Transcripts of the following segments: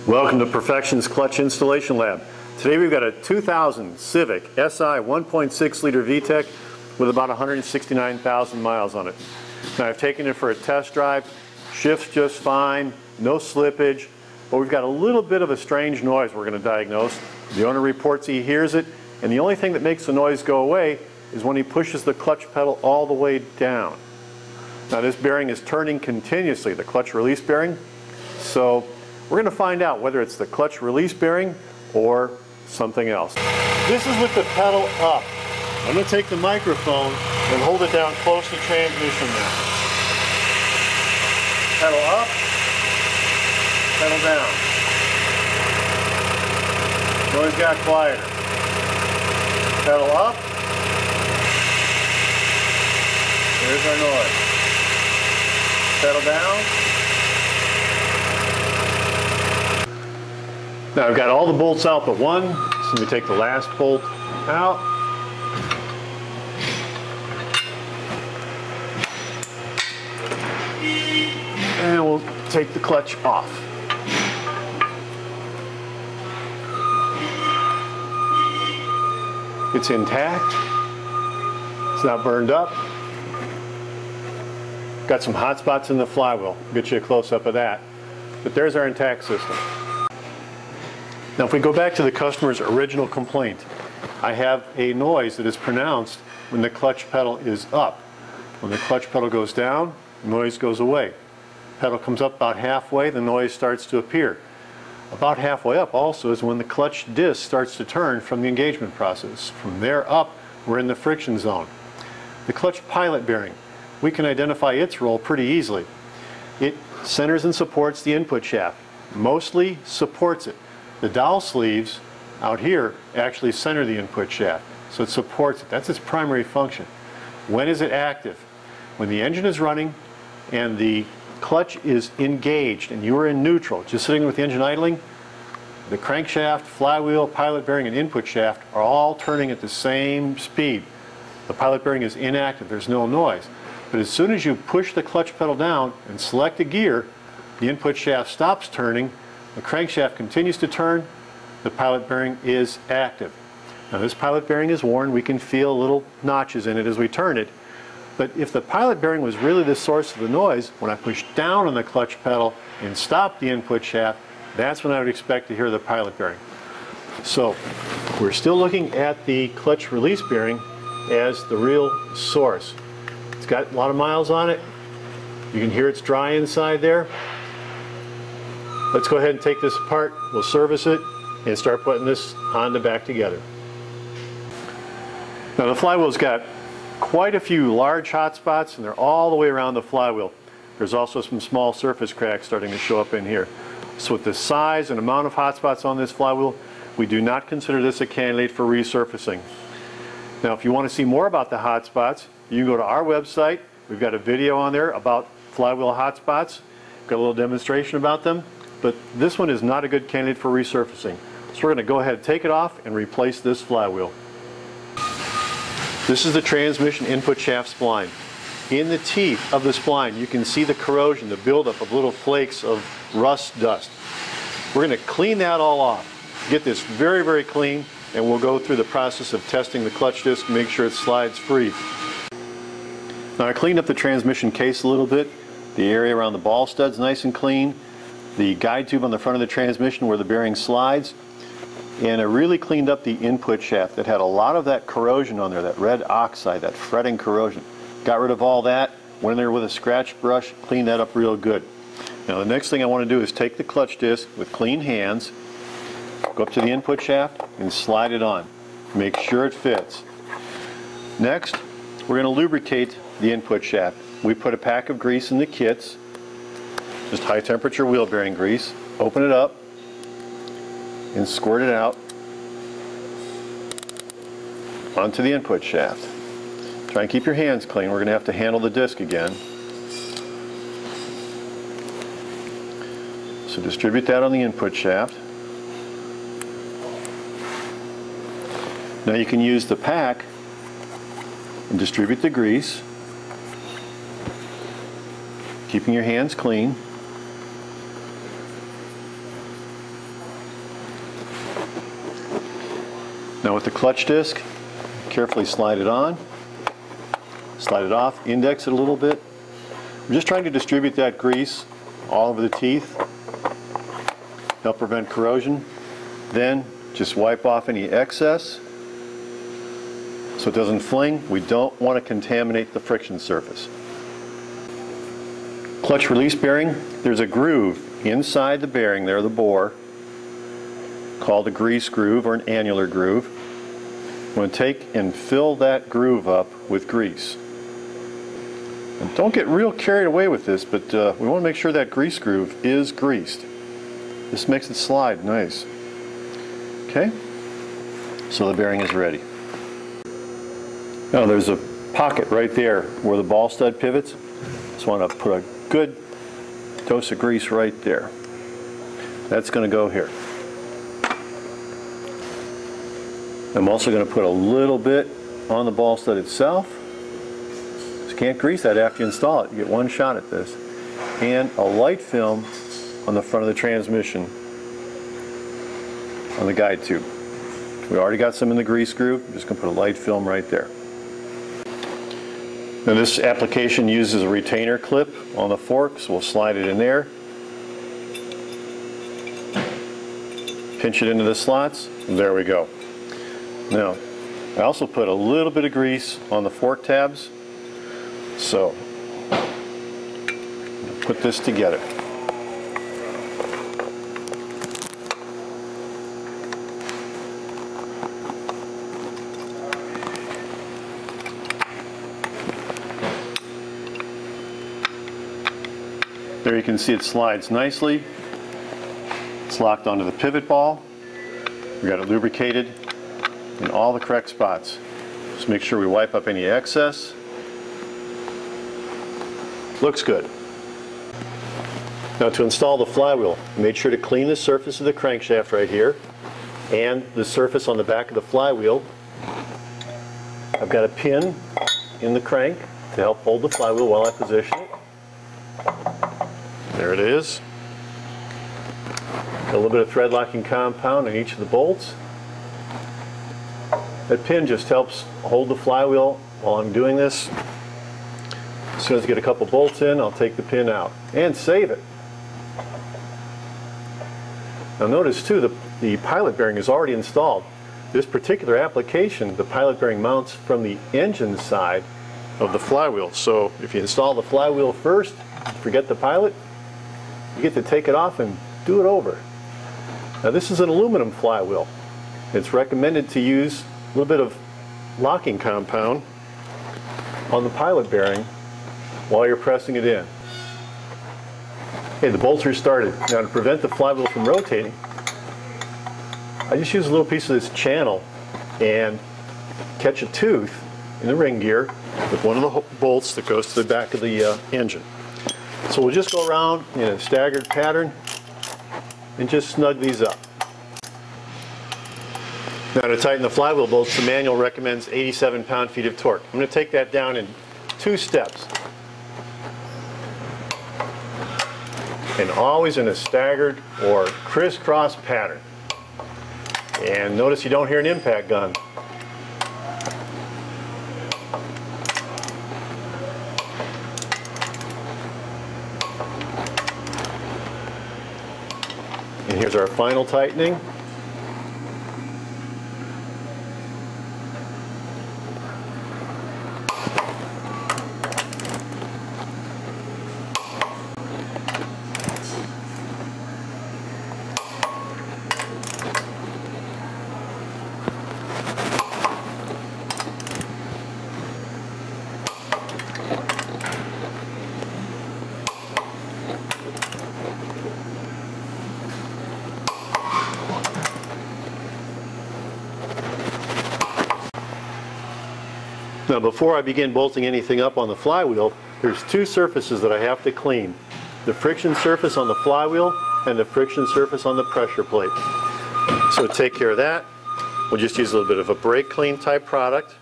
Welcome to Perfection's Clutch Installation Lab. Today we've got a 2000 Civic Si 1.6 liter VTEC with about 169,000 miles on it. Now I've taken it for a test drive, shifts just fine, no slippage, but we've got a little bit of a strange noise we're going to diagnose. The owner reports he hears it, and the only thing that makes the noise go away is when he pushes the clutch pedal all the way down. Now this bearing is turning continuously, the clutch release bearing, so we're going to find out whether it's the clutch release bearing or something else. This is with the pedal up. I'm going to take the microphone and hold it down close to transmission now. Pedal up, pedal down. Noise got quieter. Pedal up. There's our noise. Pedal down. Now I've got all the bolts out but one, so let me take the last bolt out. And we'll take the clutch off. It's intact. It's not burned up. Got some hot spots in the flywheel. Get you a close-up of that. But there's our intact system. Now if we go back to the customer's original complaint, I have a noise that is pronounced when the clutch pedal is up. When the clutch pedal goes down, the noise goes away. Pedal comes up about halfway, the noise starts to appear. About halfway up also is when the clutch disc starts to turn from the engagement process. From there up, we're in the friction zone. The clutch pilot bearing, we can identify its role pretty easily. It centers and supports the input shaft, mostly supports it. The dowel sleeves out here actually center the input shaft, so it supports it. That's its primary function. When is it active? When the engine is running and the clutch is engaged and you are in neutral, just sitting with the engine idling, the crankshaft, flywheel, pilot bearing, and input shaft are all turning at the same speed. The pilot bearing is inactive, there's no noise. But as soon as you push the clutch pedal down and select a gear, the input shaft stops turning, the crankshaft continues to turn, the pilot bearing is active. Now this pilot bearing is worn, we can feel little notches in it as we turn it, but if the pilot bearing was really the source of the noise, when I push down on the clutch pedal and stop the input shaft, that's when I would expect to hear the pilot bearing. So we're still looking at the clutch release bearing as the real source. It's got a lot of miles on it. You can hear it's dry inside there. Let's go ahead and take this apart, we'll service it, and start putting this Honda back together. Now the flywheel's got quite a few large hot spots, and they're all the way around the flywheel. There's also some small surface cracks starting to show up in here. So with the size and amount of hot spots on this flywheel, we do not consider this a candidate for resurfacing. Now if you want to see more about the hot spots, you can go to our website. We've got a video on there about flywheel hot spots. Got a little demonstration about them. But this one is not a good candidate for resurfacing. So we're going to go ahead and take it off and replace this flywheel. This is the transmission input shaft spline. In the teeth of the spline you can see the corrosion, the buildup of little flakes of rust dust. We're going to clean that all off. Get this very, very clean, and we'll go through the process of testing the clutch disc to make sure it slides free. Now I cleaned up the transmission case a little bit. The area around the ball stud's nice and clean. The guide tube on the front of the transmission where the bearing slides, and I really cleaned up the input shaft that had a lot of that corrosion on there, that red oxide, that fretting corrosion. Got rid of all that, went in there with a scratch brush, cleaned that up real good. Now the next thing I want to do is take the clutch disc with clean hands, go up to the input shaft and slide it on. Make sure it fits. Next, we're going to lubricate the input shaft. We put a pack of grease in the kits. Just high temperature wheel bearing grease. Open it up and squirt it out onto the input shaft. Try and keep your hands clean. We're going to have to handle the disc again. So distribute that on the input shaft. Now you can use the pack and distribute the grease, keeping your hands clean. Now with the clutch disc, carefully slide it on, slide it off, index it a little bit. We're just trying to distribute that grease all over the teeth, help prevent corrosion. Then just wipe off any excess so it doesn't fling. We don't want to contaminate the friction surface. Clutch release bearing, there's a groove inside the bearing there, the bore, called a grease groove or an annular groove. I'm going to take and fill that groove up with grease. And don't get real carried away with this, but we want to make sure that grease groove is greased. This makes it slide nice. Okay, so the bearing is ready. Now there's a pocket right there where the ball stud pivots. Just want to put a good dose of grease right there. That's going to go here. I'm also going to put a little bit on the ball stud itself. Just can't grease that after you install it. You get one shot at this. And a light film on the front of the transmission on the guide tube. We already got some in the grease groove. I'm just going to put a light film right there. Now this application uses a retainer clip on the fork, so we'll slide it in there. Pinch it into the slots, and there we go. Now, I also put a little bit of grease on the fork tabs, so put this together. There you can see it slides nicely. It's locked onto the pivot ball. We got it lubricated in all the correct spots. Just make sure we wipe up any excess. Looks good. Now to install the flywheel, I made sure to clean the surface of the crankshaft right here and the surface on the back of the flywheel. I've got a pin in the crank to help hold the flywheel while I position it. There it is. Got a little bit of thread locking compound in each of the bolts. That pin just helps hold the flywheel while I'm doing this. As soon as I get a couple bolts in, I'll take the pin out and save it. Now notice too, the pilot bearing is already installed. This particular application, the pilot bearing mounts from the engine side of the flywheel. So if you install the flywheel first, forget the pilot, you get to take it off and do it over. Now this is an aluminum flywheel. It's recommended to use a little bit of locking compound on the pilot bearing while you're pressing it in. Okay, the bolts are started. Now to prevent the flywheel from rotating, I just use a little piece of this channel and catch a tooth in the ring gear with one of the bolts that goes to the back of the engine. So we'll just go around in a staggered pattern and just snug these up. Now to tighten the flywheel bolts, the manual recommends 87 pound-feet of torque. I'm going to take that down in 2 steps. And always in a staggered or crisscross pattern. And notice you don't hear an impact gun. And here's our final tightening. Now before I begin bolting anything up on the flywheel, there's 2 surfaces that I have to clean. The friction surface on the flywheel and the friction surface on the pressure plate. So to take care of that, we'll just use a little bit of a brake clean type product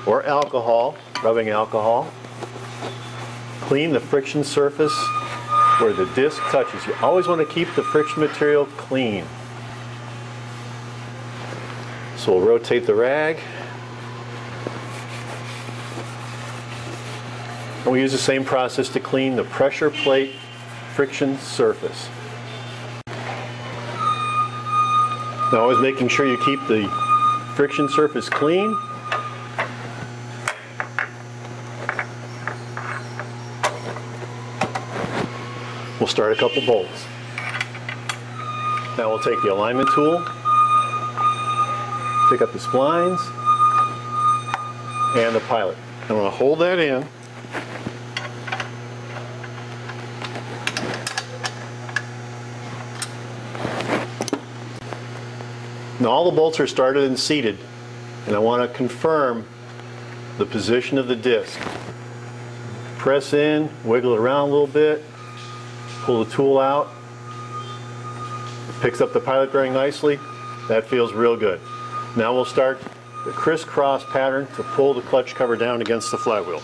or alcohol, rubbing alcohol. Clean the friction surface where the disc touches. You always want to keep the friction material clean. So we'll rotate the rag. And we use the same process to clean the pressure plate friction surface. Now, always making sure you keep the friction surface clean. We'll start a couple bolts. Now we'll take the alignment tool, pick up the splines and the pilot. I'm going to hold that in. Now all the bolts are started and seated, and I want to confirm the position of the disc. Press in, wiggle it around a little bit, pull the tool out, picks up the pilot bearing nicely. That feels real good. Now we'll start the crisscross pattern to pull the clutch cover down against the flywheel.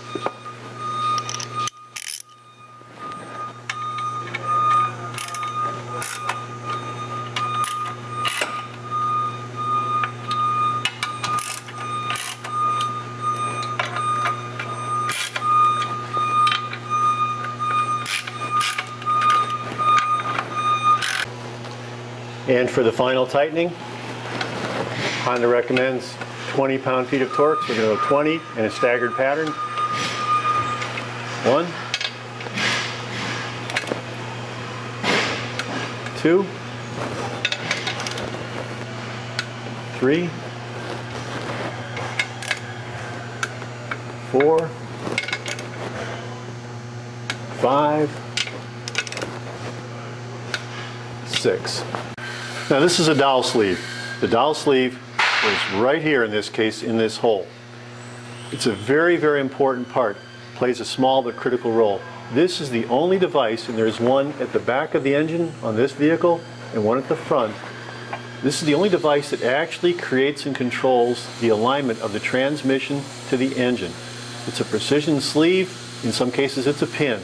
And for the final tightening, Honda recommends 20 pound-feet of torque. So we're going to go 20 in a staggered pattern. 1, 2, 3, 4, 5, 6. Now this is a dowel sleeve. The dowel sleeve is right here in this case in this hole. It's a very, very important part. Plays a small but critical role. This is the only device, and there's one at the back of the engine on this vehicle and one at the front. This is the only device that actually creates and controls the alignment of the transmission to the engine. It's a precision sleeve. In some cases it's a pin.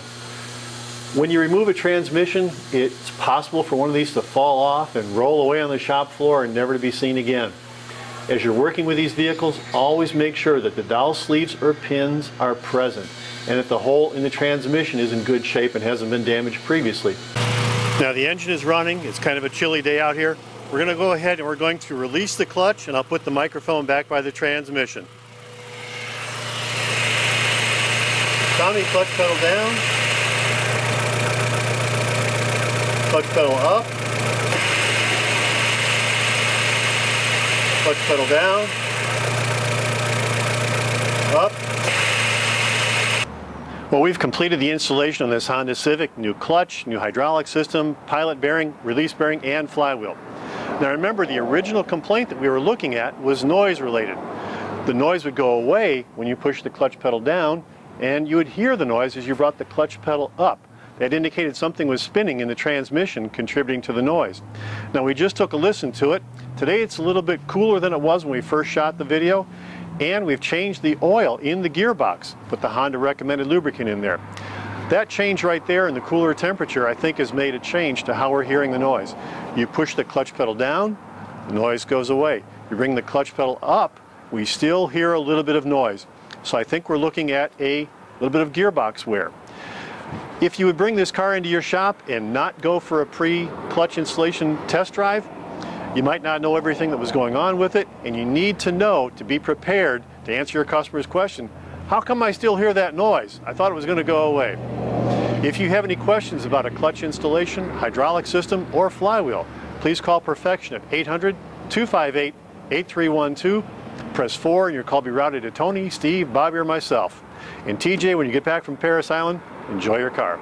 When you remove a transmission, it's possible for one of these to fall off and roll away on the shop floor and never to be seen again. As you're working with these vehicles, always make sure that the dowel sleeves or pins are present and that the hole in the transmission is in good shape and hasn't been damaged previously. Now the engine is running. It's kind of a chilly day out here. We're going to go ahead and we're going to release the clutch, and I'll put the microphone back by the transmission. Tommy, clutch pedal down. Clutch pedal up, clutch pedal down, up. Well, we've completed the installation on this Honda Civic. New clutch, new hydraulic system, pilot bearing, release bearing, and flywheel. Now remember, the original complaint that we were looking at was noise related. The noise would go away when you push the clutch pedal down, and you would hear the noise as you brought the clutch pedal up. That indicated something was spinning in the transmission, contributing to the noise. Now we just took a listen to it. Today it's a little bit cooler than it was when we first shot the video, and we've changed the oil in the gearbox, put the Honda recommended lubricant in there. That change right there in the cooler temperature, I think, has made a change to how we're hearing the noise. You push the clutch pedal down, the noise goes away. You bring the clutch pedal up, we still hear a little bit of noise. So I think we're looking at a little bit of gearbox wear. If you would bring this car into your shop and not go for a pre-clutch installation test drive, you might not know everything that was going on with it, and you need to know to be prepared to answer your customer's question, how come I still hear that noise? I thought it was going to go away. If you have any questions about a clutch installation, hydraulic system, or flywheel, please call Perfection at 800-258-8312. Press 4 and your call will be routed to Tony, Steve, Bobby, or myself. And TJ, when you get back from Paris Island, enjoy your car.